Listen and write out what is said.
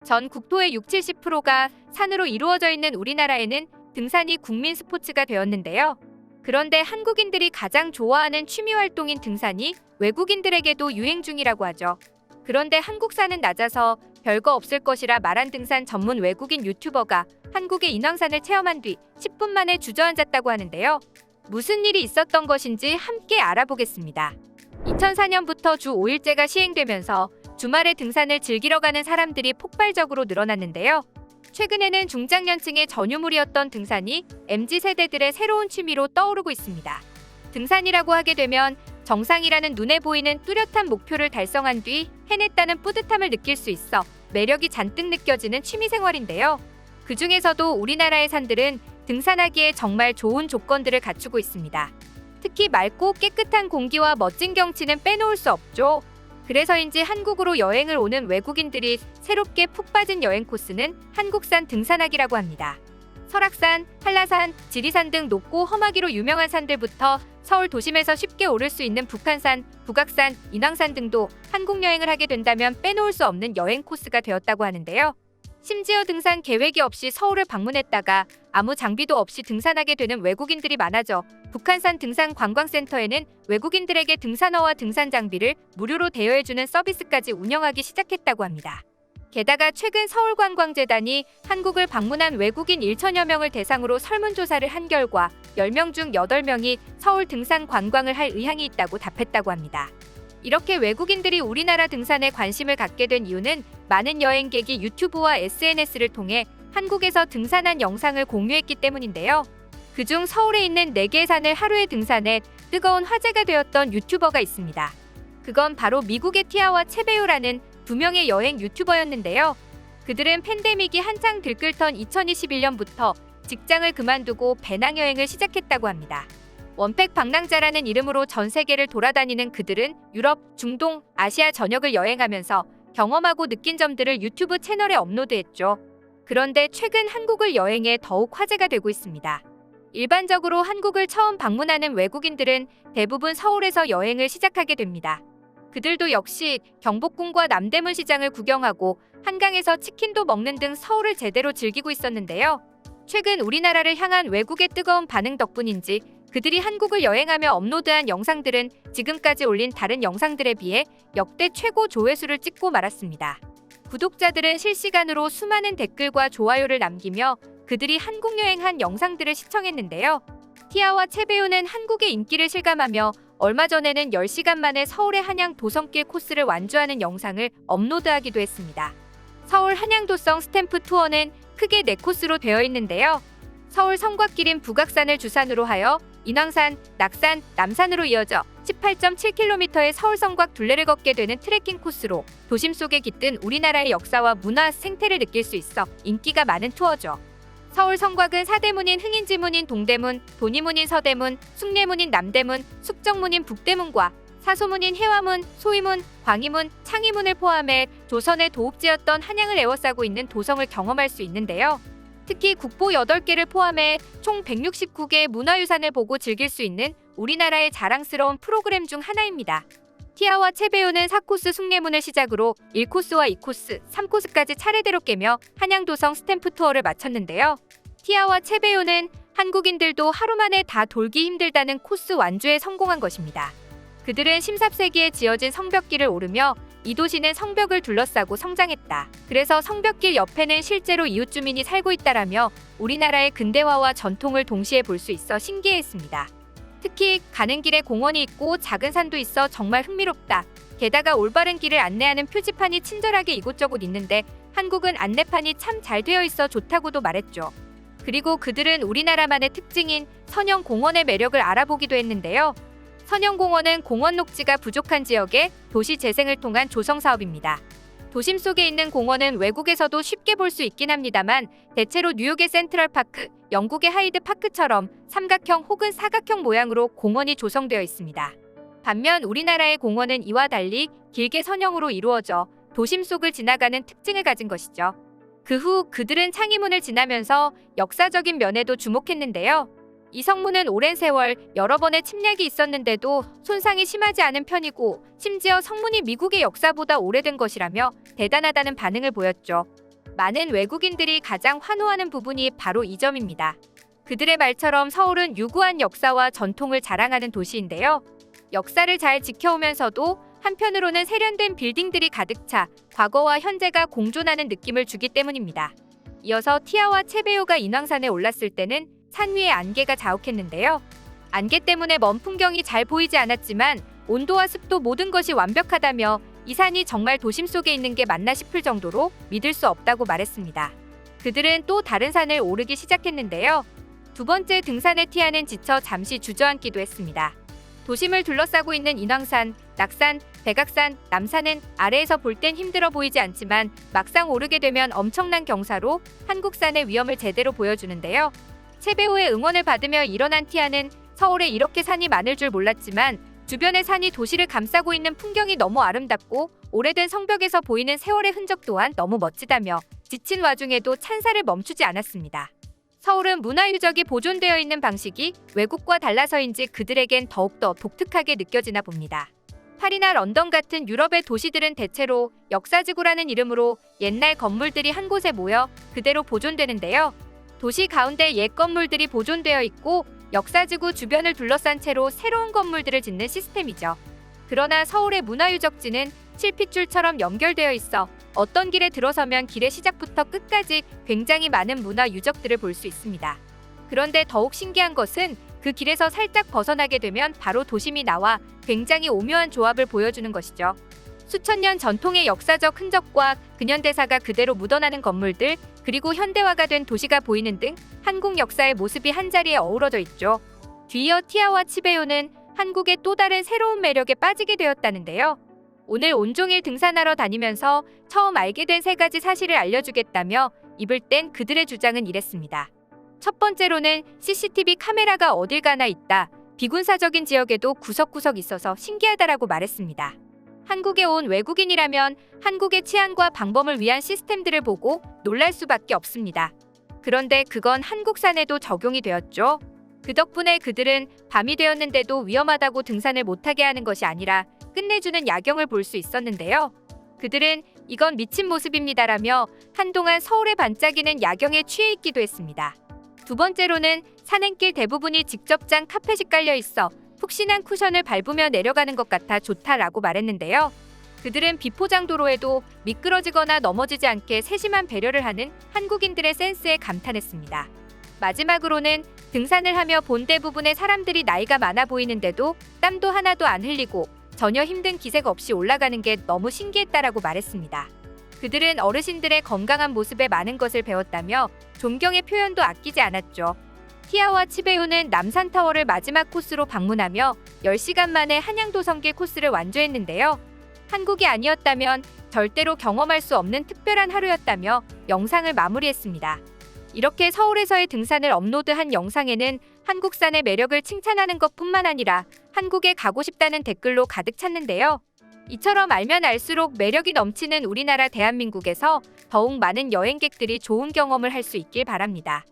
전 국토의 60~70%가 산으로 이루어져 있는 우리나라에는 등산이 국민 스포츠가 되었는데요. 그런데 한국인들이 가장 좋아하는 취미 활동인 등산이 외국인들에게도 유행 중이라고 하죠. 그런데 한국산은 낮아서 별거 없을 것이라 말한 등산 전문 외국인 유튜버가 한국의 인왕산을 체험한 뒤 10분 만에 주저앉았다고 하는데요. 무슨 일이 있었던 것인지 함께 알아보겠습니다. 2004년부터 주 5일제가 시행되면서 주말에 등산을 즐기러 가는 사람들이 폭발적으로 늘어났는데요. 최근에는 중장년층의 전유물이었던 등산이 MZ세대들의 새로운 취미로 떠오르고 있습니다. 등산이라고 하게 되면 정상이라는 눈에 보이는 뚜렷한 목표를 달성한 뒤 해냈다는 뿌듯함을 느낄 수 있어 매력이 잔뜩 느껴지는 취미생활인데요. 그 중에서도 우리나라의 산들은 등산하기에 정말 좋은 조건들을 갖추고 있습니다. 특히 맑고 깨끗한 공기와 멋진 경치는 빼놓을 수 없죠. 그래서인지 한국으로 여행을 오는 외국인들이 새롭게 푹 빠진 여행 코스는 한국산 등산하기라고 합니다. 설악산, 한라산, 지리산 등 높고 험하기로 유명한 산들부터 서울 도심에서 쉽게 오를 수 있는 북한산, 북악산, 인왕산 등도 한국 여행을 하게 된다면 빼놓을 수 없는 여행 코스가 되었다고 하는데요. 심지어 등산 계획이 없이 서울을 방문했다가 아무 장비도 없이 등산하게 되는 외국인들이 많아져 북한산 등산관광센터에는 외국인들에게 등산화와 등산 장비를 무료로 대여해주는 서비스까지 운영하기 시작했다고 합니다. 게다가 최근 서울관광재단이 한국을 방문한 외국인 1천여 명을 대상으로 설문조사를 한 결과 10명 중 8명이 서울 등산 관광을 할 의향이 있다고 답했다고 합니다. 이렇게 외국인들이 우리나라 등산에 관심을 갖게 된 이유는 많은 여행객이 유튜브와 SNS를 통해 한국에서 등산한 영상을 공유했기 때문인데요. 그중 서울에 있는 4개의 산을 하루에 등산해 뜨거운 화제가 되었던 유튜버가 있습니다. 그건 바로 미국의 티아와 채베요라는 2명의 여행 유튜버였는데요. 그들은 팬데믹이 한창 들끓던 2021년부터 직장을 그만두고 배낭여행을 시작했다고 합니다. 원팩 방랑자라는 이름으로 전 세계를 돌아다니는 그들은 유럽, 중동, 아시아 전역을 여행하면서 경험하고 느낀 점들을 유튜브 채널에 업로드했죠. 그런데 최근 한국을 여행해 더욱 화제가 되고 있습니다. 일반적으로 한국을 처음 방문하는 외국인들은 대부분 서울에서 여행을 시작하게 됩니다. 그들도 역시 경복궁과 남대문 시장을 구경하고 한강에서 치킨도 먹는 등 서울을 제대로 즐기고 있었는데요. 최근 우리나라를 향한 외국의 뜨거운 반응 덕분인지 그들이 한국을 여행하며 업로드한 영상들은 지금까지 올린 다른 영상들에 비해 역대 최고 조회수를 찍고 말았습니다. 구독자들은 실시간으로 수많은 댓글과 좋아요를 남기며 그들이 한국 여행한 영상들을 시청했는데요. 티아와 채베요는 한국의 인기를 실감하며 얼마 전에는 10시간 만에 서울의 한양 도성길 코스를 완주하는 영상을 업로드하기도 했습니다. 서울 한양도성 스탬프 투어는 크게 4코스로 되어 있는데요. 서울 성곽길인 북악산을 주산으로 하여 인왕산, 낙산, 남산으로 이어져 18.7km의 서울 성곽 둘레를 걷게 되는 트레킹 코스로 도심 속에 깃든 우리나라의 역사와 문화, 생태를 느낄 수 있어 인기가 많은 투어죠. 서울 성곽은 사대문인 흥인지문인 동대문, 도니문인 서대문, 숭례문인 남대문, 숙정문인 북대문과 사소문인 해화문, 소위문, 광희문, 창희문을 포함해 조선의 도읍지였던 한양을 에워싸고 있는 도성을 경험할 수 있는데요. 특히 국보 8개를 포함해 총 169개의 문화유산을 보고 즐길 수 있는 우리나라의 자랑스러운 프로그램 중 하나입니다. 티아와 채베요는 4코스 숭례문을 시작으로 1코스와 2코스, 3코스까지 차례대로 깨며 한양도성 스탬프 투어를 마쳤는데요. 티아와 채베요는 한국인들도 하루 만에 다 돌기 힘들다는 코스 완주에 성공한 것입니다. 그들은 14세기에 지어진 성벽길을 오르며 이 도시는 성벽을 둘러싸고 성장했다. 그래서 성벽길 옆에는 실제로 이웃 주민이 살고 있다라며 우리나라의 근대화와 전통을 동시에 볼 수 있어 신기해했습니다. 특히 가는 길에 공원이 있고 작은 산도 있어 정말 흥미롭다. 게다가 올바른 길을 안내하는 표지판이 친절하게 이곳저곳 있는데 한국은 안내판이 참 잘 되어 있어 좋다고도 말했죠. 그리고 그들은 우리나라만의 특징인 선형공원의 매력을 알아보기도 했는데요. 선형공원은 공원 녹지가 부족한 지역의 도시 재생을 통한 조성 사업입니다. 도심 속에 있는 공원은 외국에서도 쉽게 볼 수 있긴 합니다만 대체로 뉴욕의 센트럴파크, 영국의 하이드파크처럼 삼각형 혹은 사각형 모양으로 공원이 조성되어 있습니다. 반면 우리나라의 공원은 이와 달리 길게 선형으로 이루어져 도심 속을 지나가는 특징을 가진 것이죠. 그 후 그들은 창희문을 지나면서 역사적인 면에도 주목했는데요. 이 성문은 오랜 세월 여러 번의 침략이 있었는데도 손상이 심하지 않은 편이고 심지어 성문이 미국의 역사보다 오래된 것이라며 대단하다는 반응을 보였죠. 많은 외국인들이 가장 환호하는 부분이 바로 이 점입니다. 그들의 말처럼 서울은 유구한 역사와 전통을 자랑하는 도시인데요. 역사를 잘 지켜오면서도 한편으로는 세련된 빌딩들이 가득 차 과거와 현재가 공존하는 느낌을 주기 때문입니다. 이어서 티아와 체베요가 인왕산에 올랐을 때는 산 위에 안개가 자욱했는데요. 안개 때문에 먼 풍경이 잘 보이지 않았지만 온도와 습도 모든 것이 완벽하다며 이 산이 정말 도심 속에 있는 게 맞나 싶을 정도로 믿을 수 없다고 말했습니다. 그들은 또 다른 산을 오르기 시작했는데요. 두 번째 등산의 티아는 지쳐 잠시 주저앉기도 했습니다. 도심을 둘러싸고 있는 인왕산, 낙산, 백악산, 남산은 아래에서 볼 땐 힘들어 보이지 않지만 막상 오르게 되면 엄청난 경사로 한국산의 위험을 제대로 보여주는데요. 체베오의 응원을 받으며 일어난 티아는 서울에 이렇게 산이 많을 줄 몰랐지만 주변의 산이 도시를 감싸고 있는 풍경이 너무 아름답고 오래된 성벽에서 보이는 세월의 흔적 또한 너무 멋지다며 지친 와중에도 찬사를 멈추지 않았습니다. 서울은 문화유적이 보존되어 있는 방식이 외국과 달라서인지 그들에겐 더욱더 독특하게 느껴지나 봅니다. 파리나 런던 같은 유럽의 도시들은 대체로 역사지구라는 이름으로 옛날 건물들이 한 곳에 모여 그대로 보존되는데요. 도시 가운데 옛 건물들이 보존되어 있고 역사지구 주변을 둘러싼 채로 새로운 건물들을 짓는 시스템이죠. 그러나 서울의 문화유적지는 칠핏줄처럼 연결되어 있어 어떤 길에 들어서면 길의 시작부터 끝까지 굉장히 많은 문화유적들을 볼 수 있습니다. 그런데 더욱 신기한 것은 그 길에서 살짝 벗어나게 되면 바로 도심이 나와 굉장히 오묘한 조합을 보여주는 것이죠. 수천 년 전통의 역사적 흔적과 근현대사가 그대로 묻어나는 건물들, 그리고 현대화가 된 도시가 보이는 등 한국 역사의 모습이 한자리에 어우러져 있죠. 뒤이어 티아와 치베요는 한국의 또 다른 새로운 매력에 빠지게 되었다는데요. 오늘 온종일 등산하러 다니면서 처음 알게 된 3가지 사실을 알려주겠다며 입을 뗀 그들의 주장은 이랬습니다. 첫 번째로는 CCTV 카메라가 어딜 가나 있다. 비군사적인 지역에도 구석구석 있어서 신기하다라고 말했습니다. 한국에 온 외국인이라면 한국의 치안과 방범을 위한 시스템들을 보고 놀랄 수밖에 없습니다. 그런데 그건 한국산에도 적용이 되었죠. 그 덕분에 그들은 밤이 되었는데도 위험하다고 등산을 못하게 하는 것이 아니라 끝내주는 야경을 볼 수 있었는데요. 그들은 이건 미친 모습입니다라며 한동안 서울의 반짝이는 야경에 취해 있기도 했습니다. 두 번째로는 산행길 대부분이 직접 짠 카펫이 깔려 있어 푹신한 쿠션을 밟으며 내려가는 것 같아 좋다라고 말했는데요. 그들은 비포장 도로에도 미끄러지거나 넘어지지 않게 세심한 배려를 하는 한국인들의 센스에 감탄했습니다. 마지막으로는 등산을 하며 본 대부분의 사람들이 나이가 많아 보이는데도 땀도 하나도 안 흘리고 전혀 힘든 기색 없이 올라가는 게 너무 신기했다라고 말했습니다. 그들은 어르신들의 건강한 모습에 많은 것을 배웠다며 존경의 표현도 아끼지 않았죠. 티아와 치베요는 남산타워를 마지막 코스로 방문하며 10시간 만에 한양도성길 코스를 완주했는데요. 한국이 아니었다면 절대로 경험할 수 없는 특별한 하루였다며 영상을 마무리했습니다. 이렇게 서울에서의 등산을 업로드한 영상에는 한국산의 매력을 칭찬하는 것뿐만 아니라 한국에 가고 싶다는 댓글로 가득 찼는데요. 이처럼 알면 알수록 매력이 넘치는 우리나라 대한민국에서 더욱 많은 여행객들이 좋은 경험을 할 수 있길 바랍니다.